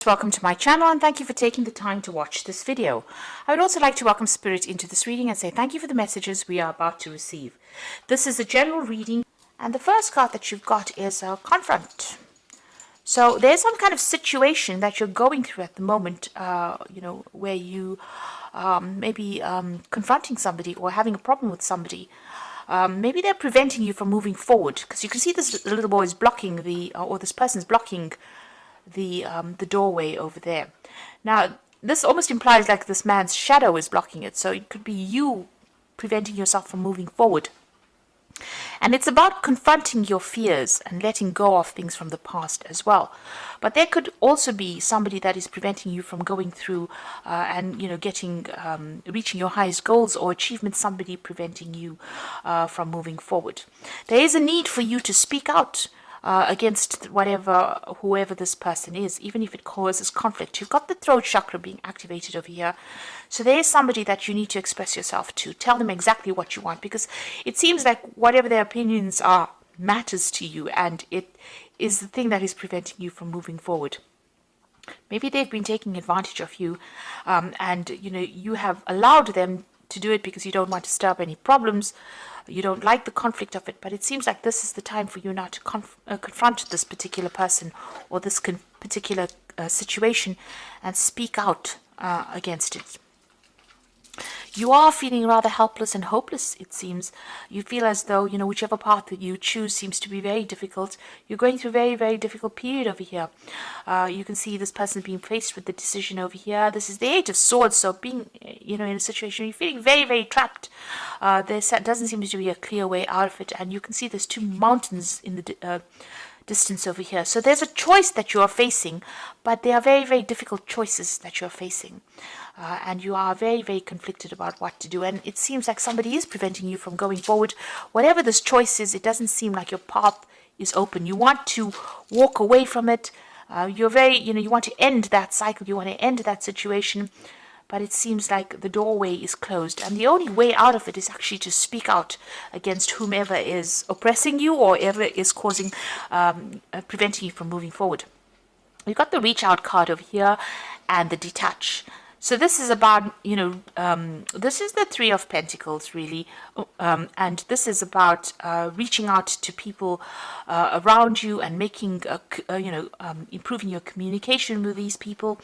Welcome to my channel and thank you for taking the time to watch this video. I would also like to welcome Spirit into this reading and say thank you for the messages we are about to receive. This is a general reading and the first card that you've got is a confront. So there's some kind of situation that you're going through at the moment, where you maybe confronting somebody or having a problem with somebody. Maybe they're preventing you from moving forward because you can see this little boy is blocking this person's blocking the doorway over there. Now, this almost implies like this man's shadow is blocking it, so it could be you preventing yourself from moving forward. And it's about confronting your fears and letting go of things from the past as well. But there could also be somebody that is preventing you from going through reaching your highest goals or achievements, somebody preventing you from moving forward. There is a need for you to speak out against whoever this person is, even if it causes conflict. You've got the throat chakra being activated over here. So there is somebody that you need to express yourself to. Tell them exactly what you want, because it seems like whatever their opinions are matters to you, and it is the thing that is preventing you from moving forward. Maybe they've been taking advantage of you, and you have allowed them to do it because you don't want to stir up any problems. You don't like the conflict of it, but it seems like this is the time for you now to confront this particular person or this particular situation and speak out against it. You are feeling rather helpless and hopeless, it seems. You feel as though, whichever path that you choose seems to be very difficult. You're going through a very, very difficult period over here. You can see this person being faced with the decision over here. This is the Eight of Swords, so being, in a situation where you're feeling very, very trapped. There doesn't seem to be a clear way out of it, and you can see there's two mountains in the distance over here. So there's a choice that you are facing, but they are very, very difficult choices that you're facing. And you are very, very conflicted about what to do. And it seems like somebody is preventing you from going forward. Whatever this choice is, it doesn't seem like your path is open. You want to walk away from it. You want to end that cycle. You want to end that situation. But it seems like the doorway is closed. And the only way out of it is actually to speak out against whomever is oppressing you or ever is preventing you from moving forward. You've got the reach out card over here and the detach. So this is about, this is the Three of Pentacles, really. And this is about reaching out to people around you and making, improving your communication with these people.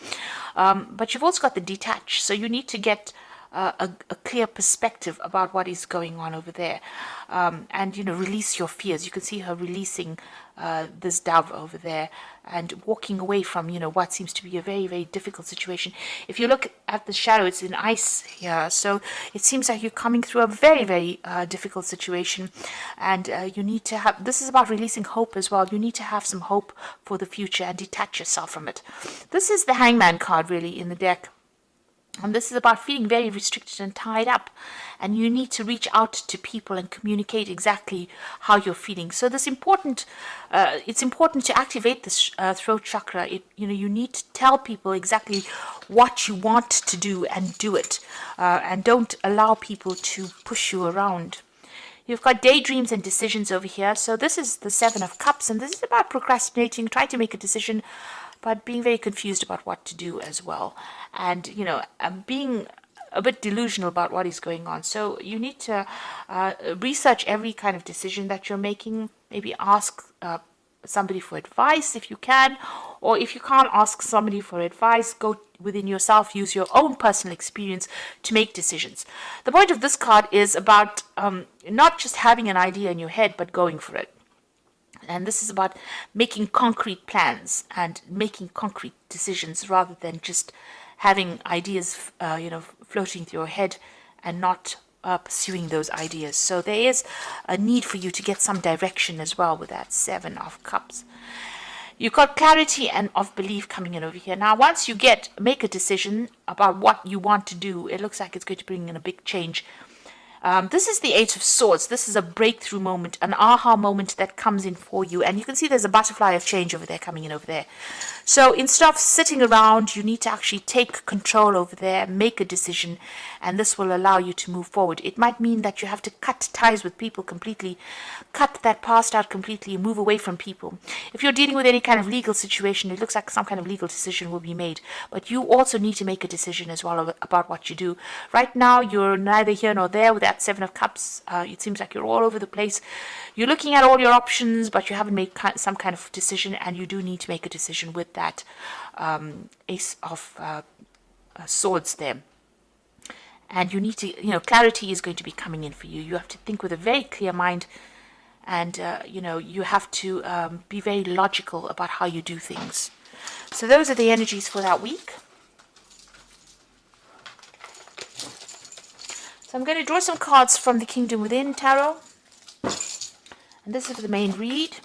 But you've also got the detach. So you need to get a clear perspective about what is going on over there. And, release your fears. You can see her releasing this dove over there and walking away from, what seems to be a very, very difficult situation. If you look at the shadow, it's in ice here. So it seems like you're coming through a very, very difficult situation. And you need to have, this is about releasing hope as well. You need to have some hope for the future and detach yourself from it. This is the Hangman card, really, in the deck. And this is about feeling very restricted and tied up. And you need to reach out to people and communicate exactly how you're feeling. So it's important to activate this throat chakra. You need to tell people exactly what you want to do and do it. And don't allow people to push you around. You've got daydreams and decisions over here. So this is the Seven of Cups. And this is about procrastinating, trying to make a decision, but being very confused about what to do as well. And, being a bit delusional about what is going on. So you need to research every kind of decision that you're making. Maybe ask somebody for advice if you can. Or if you can't ask somebody for advice, go within yourself, use your own personal experience to make decisions. The point of this card is about not just having an idea in your head, but going for it. And this is about making concrete plans and making concrete decisions rather than just having ideas, floating through your head and not pursuing those ideas. So there is a need for you to get some direction as well with that Seven of Cups. You've got clarity and of belief coming in over here. Now, once you make a decision about what you want to do, it looks like it's going to bring in a big change. This is the Eight of Swords. This is a breakthrough moment, an aha moment that comes in for you. And you can see there's a butterfly of change over there coming in over there. So instead of sitting around, you need to actually take control over there, make a decision, and this will allow you to move forward. It might mean that you have to cut ties with people completely, cut that past out completely, move away from people. If you're dealing with any kind of legal situation, it looks like some kind of legal decision will be made, but you also need to make a decision as well about what you do. Right now, you're neither here nor there with that Seven of Cups. It seems like you're all over the place. You're looking at all your options, but you haven't made some kind of decision, and you do need to make a decision with that Ace of Swords there. And you need to, clarity is going to be coming in for you. You have to think with a very clear mind, and, you have to be very logical about how you do things. So those are the energies for that week. So I'm going to draw some cards from the Kingdom Within Tarot. And this is the main read.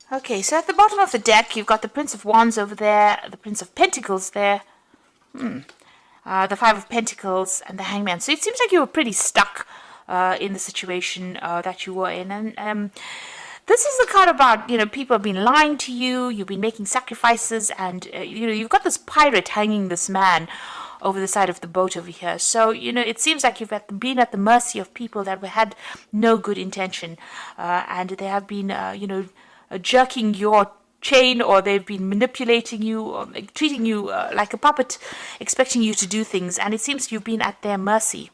Okay, so at the bottom of the deck, you've got the Prince of Wands over there, the Prince of Pentacles there, the Five of Pentacles, and the Hangman. So it seems like you were pretty stuck in the situation that you were in. And this is the card about, people have been lying to you, you've been making sacrifices, and, you've got this pirate hanging this man over the side of the boat over here. So, it seems like you've been at the mercy of people that had no good intention, and they have been, jerking your chain, or they've been manipulating you, or treating you like a puppet, expecting you to do things, and it seems you've been at their mercy,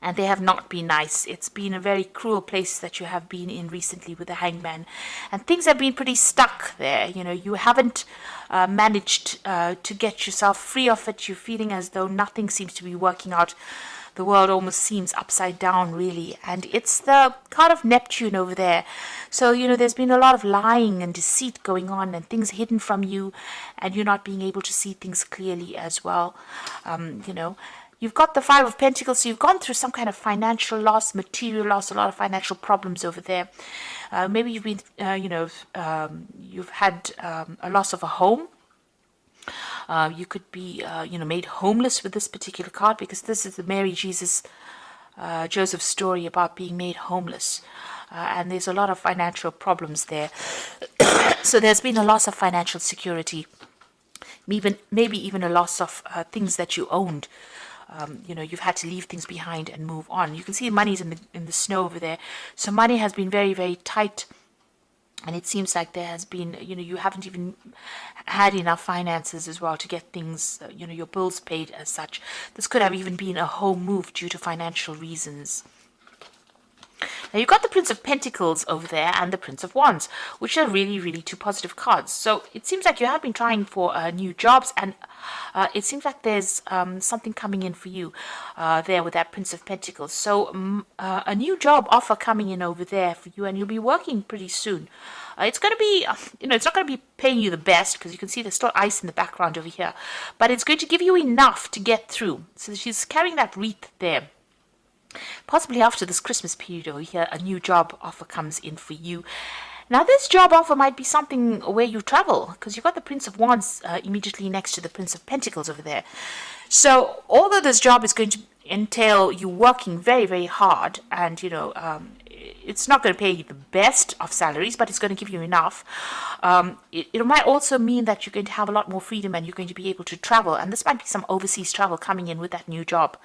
and they have not been nice. It's been a very cruel place that you have been in recently with the Hangman, and things have been pretty stuck there. You haven't managed to get yourself free of it. You're feeling as though nothing seems to be working out. The world almost seems upside down, really. And it's the card of Neptune over there. So, there's been a lot of lying and deceit going on, and things hidden from you, and you're not being able to see things clearly as well. You've got the Five of Pentacles, so you've gone through some kind of financial loss, material loss, a lot of financial problems over there. Maybe you've been, you've had a loss of a home. You could be, made homeless with this particular card, because this is the Mary, Jesus, Joseph story about being made homeless. And there's a lot of financial problems there. So there's been a loss of financial security, maybe even a loss of things that you owned. You've had to leave things behind and move on. You can see money's in the snow over there. So money has been very, very tight. And it seems like there has been, you haven't even had enough finances as well to get things, your bills paid as such. This could have even been a home move due to financial reasons. Now you've got the Prince of Pentacles over there and the Prince of Wands, which are really, really two positive cards. So it seems like you have been trying for new jobs, and it seems like there's something coming in for you there with that Prince of Pentacles. So a new job offer coming in over there for you, and you'll be working pretty soon. It's going to be, it's not going to be paying you the best, because you can see there's still ice in the background over here, but it's going to give you enough to get through. So she's carrying that wreath there. Possibly after this Christmas period over here, a new job offer comes in for you. Now, this job offer might be something where you travel, because you've got the Prince of Wands immediately next to the Prince of Pentacles over there. So, although this job is going to entail you working very, very hard, and, it's not going to pay you the best of salaries, but it's going to give you enough. It might also mean that you're going to have a lot more freedom, and you're going to be able to travel. And this might be some overseas travel coming in with that new job.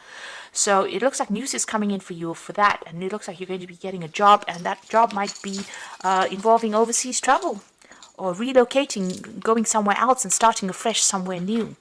So it looks like news is coming in for you for that. And it looks like you're going to be getting a job, and that job might be involving overseas travel, or relocating, going somewhere else and starting afresh somewhere new.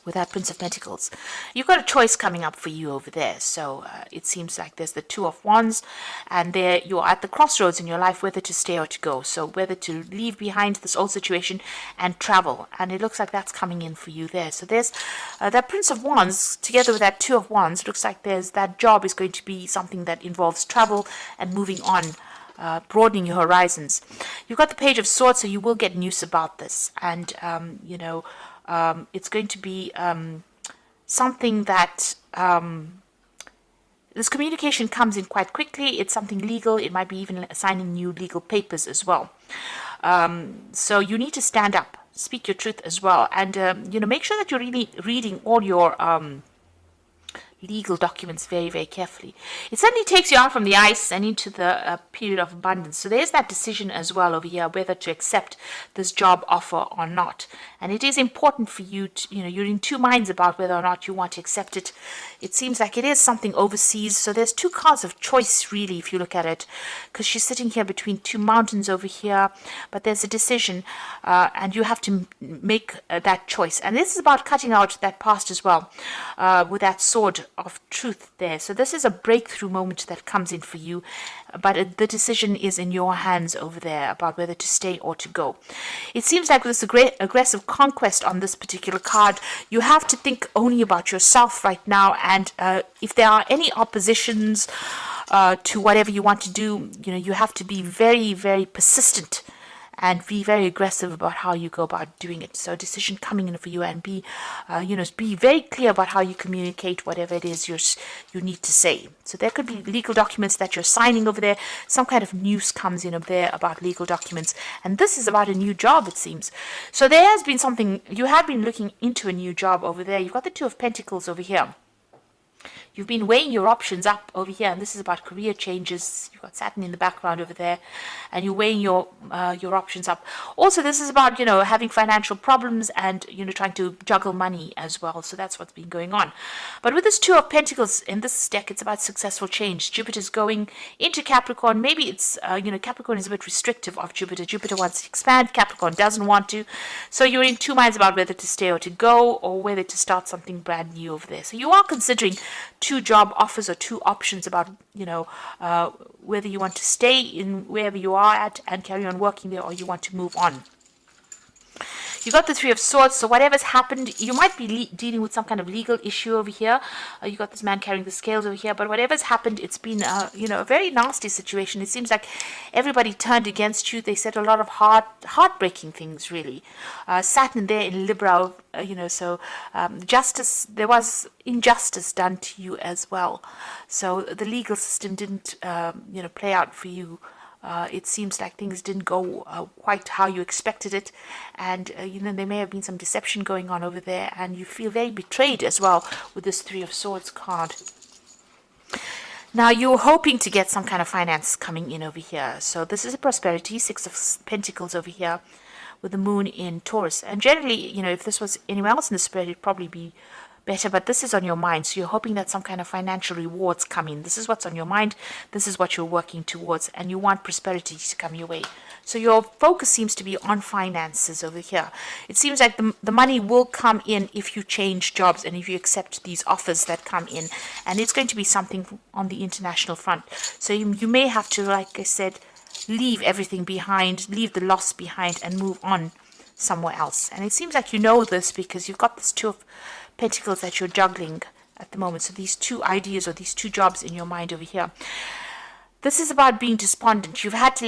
with that Prince of Pentacles. You've got a choice coming up for you over there. So it seems like there's the Two of Wands, and there you're at the crossroads in your life, whether to stay or to go. So whether to leave behind this old situation and travel. And it looks like that's coming in for you there. So there's that Prince of Wands together with that Two of Wands. Looks like there's that job is going to be something that involves travel and moving on. Broadening your horizons. You've got the Page of Swords, so you will get news about this, and it's going to be something that this communication comes in quite quickly. It's something legal. It might be even signing new legal papers as well. So you need to stand up, speak your truth as well, and make sure that you're really reading all your legal documents very, very carefully. It certainly takes you out from the ice and into the period of abundance. So there's that decision as well over here, whether to accept this job offer or not. And it is important for you to, you're in two minds about whether or not you want to accept it. It seems like it is something overseas. So there's two cards of choice, really, if you look at it, because she's sitting here between two mountains over here. But there's a decision, and you have to make that choice. And this is about cutting out that past as well, with that sword of truth there. So this is a breakthrough moment that comes in for you, but the decision is in your hands over there about whether to stay or to go. It seems like there's a great aggressive conquest on this particular card. You have to think only about yourself right now, and if there are any oppositions to whatever you want to do, you have to be very, very persistent and be very aggressive about how you go about doing it. So a decision coming in for you, and be very clear about how you communicate whatever it is you need to say. So there could be legal documents that you're signing over there. Some kind of news comes in over there about legal documents. And this is about a new job, it seems. So there has been something, you have been looking into a new job over there. You've got the Two of Pentacles over here. You've been weighing your options up over here, and this is about career changes. You've got Saturn in the background over there, and you're weighing your options up. Also, this is about, having financial problems and, trying to juggle money as well. So that's what's been going on. But with this Two of Pentacles in this deck, it's about successful change. Jupiter's going into Capricorn. Maybe it's, Capricorn is a bit restrictive of Jupiter. Jupiter wants to expand. Capricorn doesn't want to. So you're in two minds about whether to stay or to go, or whether to start something brand new over there. So you are considering two job offers or two options about, whether you want to stay in wherever you are at and carry on working there, or you want to move on. You got the Three of Swords, so whatever's happened, you might be dealing with some kind of legal issue over here. You got this man carrying the scales over here, but whatever's happened, it's been, a very nasty situation. It seems like everybody turned against you. They said a lot of heartbreaking things, really. Saturn there in Libra, justice, there was injustice done to you as well. So the legal system didn't, play out for you. It seems like things didn't go quite how you expected it, and there may have been some deception going on over there, and you feel very betrayed as well with this Three of Swords card. Now you're hoping to get some kind of finance coming in over here. So this is a prosperity. Six of Pentacles over here with the moon in Taurus, and generally, if this was anywhere else in the spirit, it'd probably be better, but this is on your mind, so you're hoping that some kind of financial rewards come in. This is what's on your mind. This is what you're working towards, and you want prosperity to come your way. So your focus seems to be on finances over here. It seems like the money will come in if you change jobs and if you accept these offers that come in, and it's going to be something on the international front. So you may have to, like I said, leave everything behind, leave the loss behind, and move on somewhere else. And it seems like you know this because you've got this Two of Pentacles that you're juggling at the moment. So these two ideas or these two jobs in your mind over here. This is about being despondent. You've had to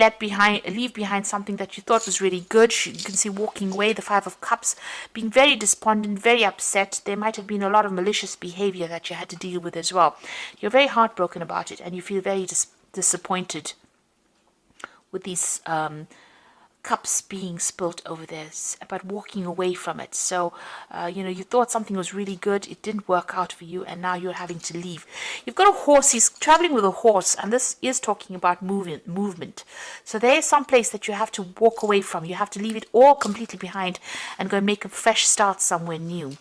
leave behind something that you thought was really good. You can see walking away, the Five of Cups, being very despondent, very upset. There might have been a lot of malicious behavior that you had to deal with as well. You're very heartbroken about it, and you feel very disappointed with these cups being spilt over this, but walking away from it. So you thought something was really good, it didn't work out for you, and now you're having to leave. You've got a horse. He's traveling with a horse, and this is talking about movement. So there is some place that you have to walk away from. You have to leave it all completely behind and go and make a fresh start somewhere new.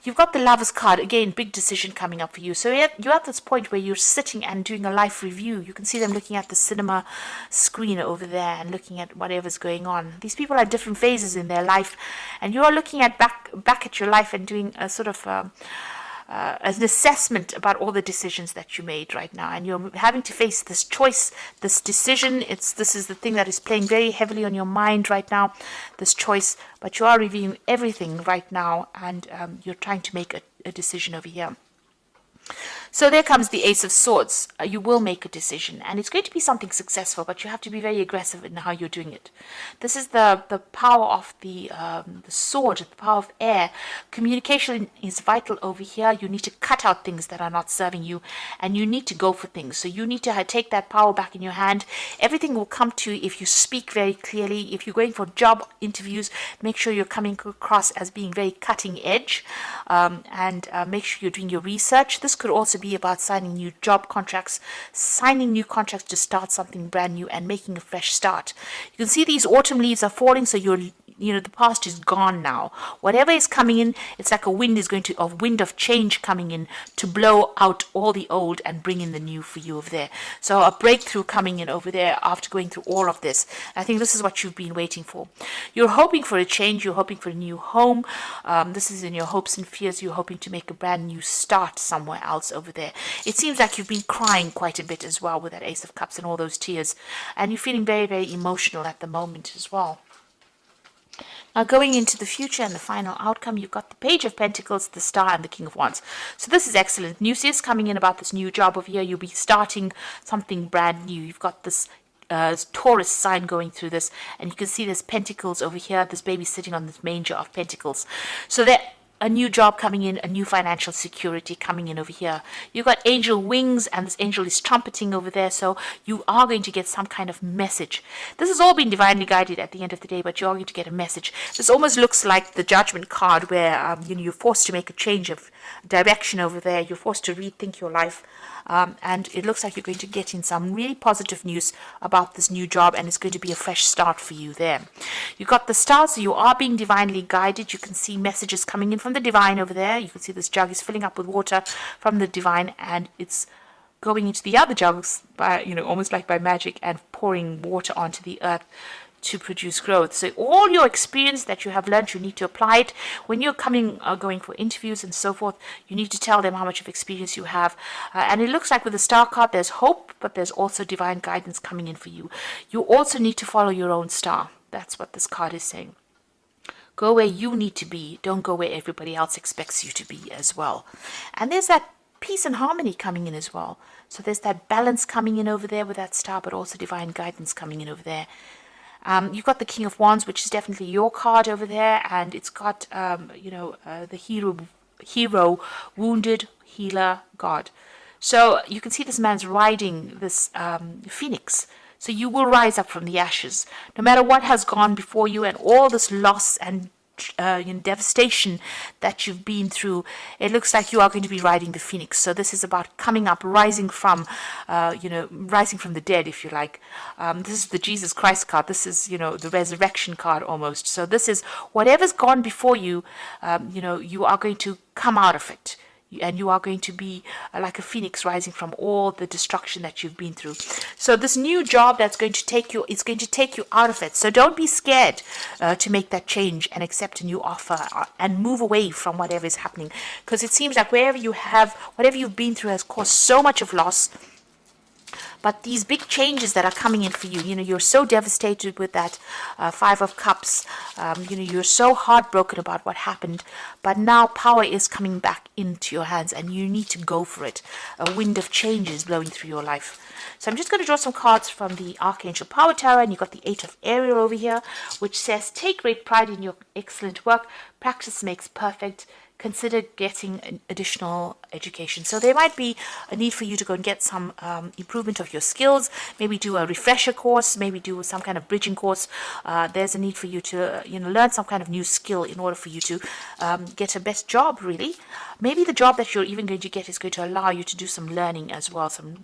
You've got the Lovers card. Again, big decision coming up for you. So you're at this point where you're sitting and doing a life review. You can see them looking at the cinema screen over there and looking at whatever's going on. These people are at different phases in their life, and you are looking at back at your life and doing a sort of an assessment about all the decisions that you made right now, and you're having to face this choice, this decision. This is the thing that is playing very heavily on your mind right now, this choice. But you are reviewing everything right now, and you're trying to make a decision over here. So there comes the Ace of Swords. You will make a decision, and it's going to be something successful, but you have to be very aggressive in how you're doing it. This is the power of the sword, the power of air. Communication is vital over here. You need to cut out things that are not serving you, and you need to go for things. So you need to take that power back in your hand. Everything will come to you if you speak very clearly. If you're going for job interviews, make sure you're coming across as being very cutting edge, and make sure you're doing your research. This could also be about signing new job contracts, signing new contracts to start something brand new and making a fresh start. You can see these autumn leaves are falling, so the past is gone now. Whatever is coming in, it's like a wind of change coming in to blow out all the old and bring in the new for you over there. So a breakthrough coming in over there after going through all of this. I think this is what you've been waiting for. You're hoping for a change. You're hoping for a new home. This is in your hopes and fears. You're hoping to make a brand new start somewhere else over there. It seems like you've been crying quite a bit as well with that Ace of Cups and all those tears. And you're feeling very, very emotional at the moment as well. Now, going into the future and the final outcome, you've got the Page of Pentacles, the Star, and the King of Wands. So this is excellent. News is coming in about this new job over here. You'll be starting something brand new. You've got this Taurus sign going through this, and you can see there's pentacles over here. This baby sitting on this manger of pentacles. So that a new job coming in, a new financial security coming in over here. You've got angel wings, and this angel is trumpeting over there, so you are going to get some kind of message. This has all been divinely guided at the end of the day, but you're going to get a message. This almost looks like the Judgment card, where you're forced to make a change of direction over there. You're forced to rethink your life. And it looks like you're going to get in some really positive news about this new job, and it's going to be a fresh start for you there. You've got the stars, so you are being divinely guided. You can see messages coming in from the divine over there. You can see this jug is filling up with water from the divine, and it's going into the other jugs by, almost like by magic, and pouring water onto the earth to produce growth. So all your experience that you have learned, you need to apply it. When you're going for interviews and so forth, you need to tell them how much of experience you have. And it looks like with the Star card, there's hope, but there's also divine guidance coming in for you. You also need to follow your own star. That's what this card is saying. Go where you need to be. Don't go where everybody else expects you to be as well. And there's that peace and harmony coming in as well. So there's that balance coming in over there with that star, but also divine guidance coming in over there. You've got the King of Wands, which is definitely your card over there, and it's got, the hero, wounded, healer, God. So you can see this man's riding this phoenix. So you will rise up from the ashes, no matter what has gone before you and all this loss and devastation that you've been through. It looks like you are going to be riding the phoenix. So this is about coming up, rising from the dead, if you like. This is the Jesus Christ card. This is, the resurrection card almost. So this is whatever's gone before you, you are going to come out of it. And you are going to be like a phoenix rising from all the destruction that you've been through. So this new job that's going to take you, it's going to take you out of it. So don't be scared to make that change and accept a new offer and move away from whatever is happening. Because it seems like whatever you've been through has caused so much of loss. But these big changes that are coming in for you, you're so devastated with that Five of Cups. You're so heartbroken about what happened. But now power is coming back into your hands, and you need to go for it. A wind of change is blowing through your life. So I'm just going to draw some cards from the Archangel Power Tarot, and you've got the Eight of Ariel over here, which says, take great pride in your excellent work. Practice makes perfect. Consider getting an additional education. So there might be a need for you to go and get some improvement of your skills, maybe do a refresher course, maybe do some kind of bridging course. There's a need for you to learn some kind of new skill in order for you to get a best job, really. Maybe the job that you're even going to get is going to allow you to do some learning as well, some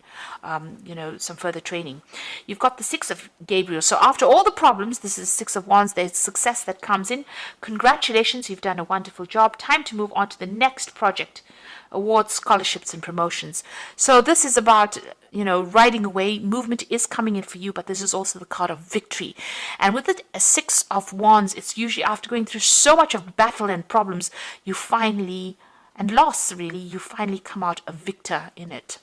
further training. You've got the Six of Gabriel. So after all the problems, this is Six of Wands, there's success that comes in. Congratulations, you've done a wonderful job. Time to move move on to the next project, awards, scholarships, and promotions. So this is about, riding away. Movement is coming in for you, but this is also the card of victory. And with it, a Six of Wands, it's usually after going through so much of battle and problems, you finally, and loss really, you finally come out a victor in it.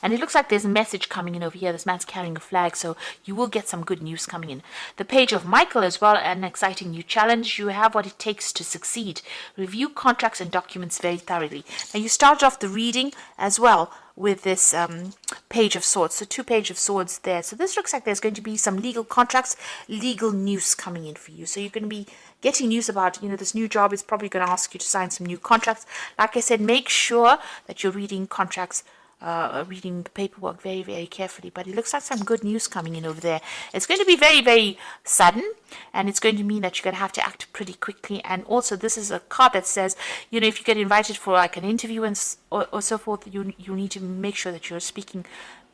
And it looks like there's a message coming in over here. This man's carrying a flag, so you will get some good news coming in. The Page of Michael as well, an exciting new challenge. You have what it takes to succeed. Review contracts and documents very thoroughly. Now, you started off the reading as well with this Page of Swords. So 2 Page of Swords there. So this looks like there's going to be some legal contracts, legal news coming in for you. So you're going to be getting news about, this new job is probably going to ask you to sign some new contracts. Like I said, make sure that you're reading contracts, reading the paperwork very, very carefully. But it looks like some good news coming in over there. It's going to be very, very sudden, and it's going to mean that you're going to have to act pretty quickly. And also, this is a card that says, if you get invited for like an interview or so forth, you need to make sure that you're speaking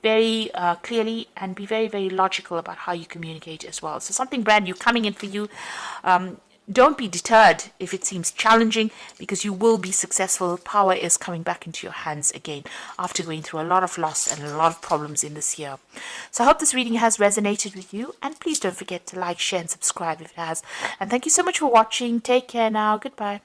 very clearly and be very, very logical about how you communicate as well. So something brand new coming in for you. Don't be deterred if it seems challenging, because you will be successful. Power is coming back into your hands again after going through a lot of loss and a lot of problems in this year. So I hope this reading has resonated with you, and please don't forget to like, share and subscribe if it has. And thank you so much for watching. Take care now. Goodbye.